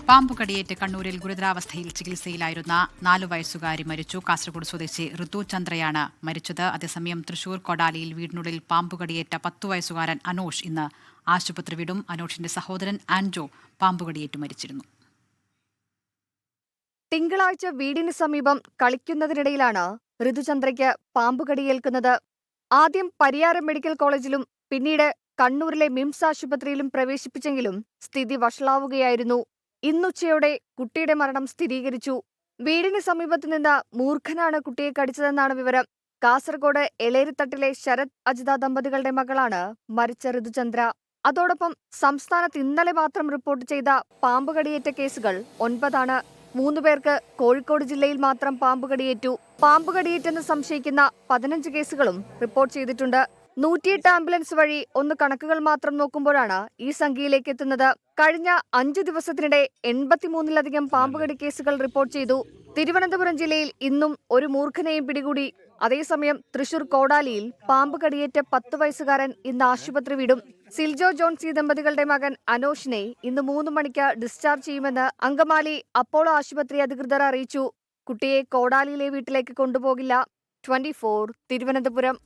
പാമ്പുകടിയേറ്റ് കണ്ണൂരിൽ ഗുരുതരാവസ്ഥയിൽ ചികിത്സയിലായിരുന്ന 4 വയസ്സുകാരി മരിച്ചു. കാസർഗോഡ് സ്വദേശി ഋതു ചന്ദ്രയാണ് മരിച്ചത്. അതേസമയം തൃശൂർ കൊടാലിയിൽ വീടിനുള്ളിൽ പാമ്പുകടിയേറ്റ 10 വയസ്സുകാരൻ അനോഷ് ഇന്ന് ആശുപത്രി വിടും. അനോഷിന്റെ സഹോദരൻ ആൻജോ പാമ്പുകടിയേറ്റു മരിച്ചിരുന്നു. തിങ്കളാഴ്ച വീടിന് സമീപം കളിക്കുന്നതിനിടയിലാണ് ഋതുചന്ദ്രയ്ക്ക് പാമ്പുകടിയേൽക്കുന്നത്. ആദ്യം പരിയാരം മെഡിക്കൽ കോളേജിലും പിന്നീട് കണ്ണൂരിലെ മിംസ് ആശുപത്രിയിലും പ്രവേശിപ്പിച്ചെങ്കിലും സ്ഥിതി വഷളാവുകയായിരുന്നു. ഇന്നുച്ചയോടെ കുട്ടിയുടെ മരണം സ്ഥിരീകരിച്ചു. വീടിന് സമീപത്ത് നിന്ന് മൂർഖനാണ് കുട്ടിയെ കടിച്ചതെന്നാണ് വിവരം. കാസർഗോഡ് എളേരിത്തട്ടിലെ ശരത് അജിത ദമ്പതികളുടെ മകളാണ് മരിച്ച ഋതുചന്ദ്ര. അതോടൊപ്പം സംസ്ഥാനത്ത് ഇന്നലെ മാത്രം റിപ്പോർട്ട് ചെയ്ത പാമ്പുകടിയേറ്റ കേസുകൾ 9 3 പേർക്ക് കോഴിക്കോട് ജില്ലയിൽ മാത്രം പാമ്പുകടിയേറ്റു. പാമ്പുകടിയേറ്റെന്ന് സംശയിക്കുന്ന 15 കേസുകളും റിപ്പോർട്ട് ചെയ്തിട്ടുണ്ട്. 108 ആംബുലൻസ് വഴി കണക്കുകൾ മാത്രം നോക്കുമ്പോഴാണ് ഈ സംഖ്യയിലേക്ക് എത്തുന്നത്. കഴിഞ്ഞ 5 ദിവസത്തിനിടെ 83-ലധികം പാമ്പുകടി കേസുകൾ റിപ്പോർട്ട് ചെയ്തു. തിരുവനന്തപുരം ജില്ലയിൽ ഇന്നും ഒരു മൂർഖനെയും പിടികൂടി. അതേസമയം തൃശൂർ കോടാലിയിൽ പാമ്പുകടിയേറ്റ 10 വയസ്സുകാരൻ ഇന്ന് ആശുപത്രി വിടും. സിൽജോ ജോൺസി ദമ്പതികളുടെ മകൻ അനോഷിനെ ഇന്ന് 3 മണിക്ക് ഡിസ്ചാർജ് ചെയ്യുമെന്ന് അങ്കമാലി അപ്പോളോ ആശുപത്രി അധികൃതർ അറിയിച്ചു. കുട്ടിയെ കോടാലിയിലെ വീട്ടിലേക്ക് കൊണ്ടുപോകില്ല. 24 തിരുവനന്തപുരം.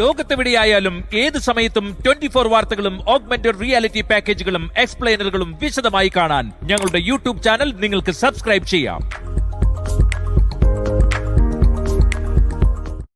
ലോകത്തെവിടെയായാലും ഏത് സമയത്തും 24 വാർത്തകളും ഓഗ്മെന്റഡ് റിയാലിറ്റി പാക്കേജുകളും എക്സ്പ്ലെയിനറുകളും വിശദമായി കാണാൻ ഞങ്ങളുടെ യൂട്യൂബ് ചാനൽ നിങ്ങൾക്ക് സബ്സ്ക്രൈബ് ചെയ്യാം.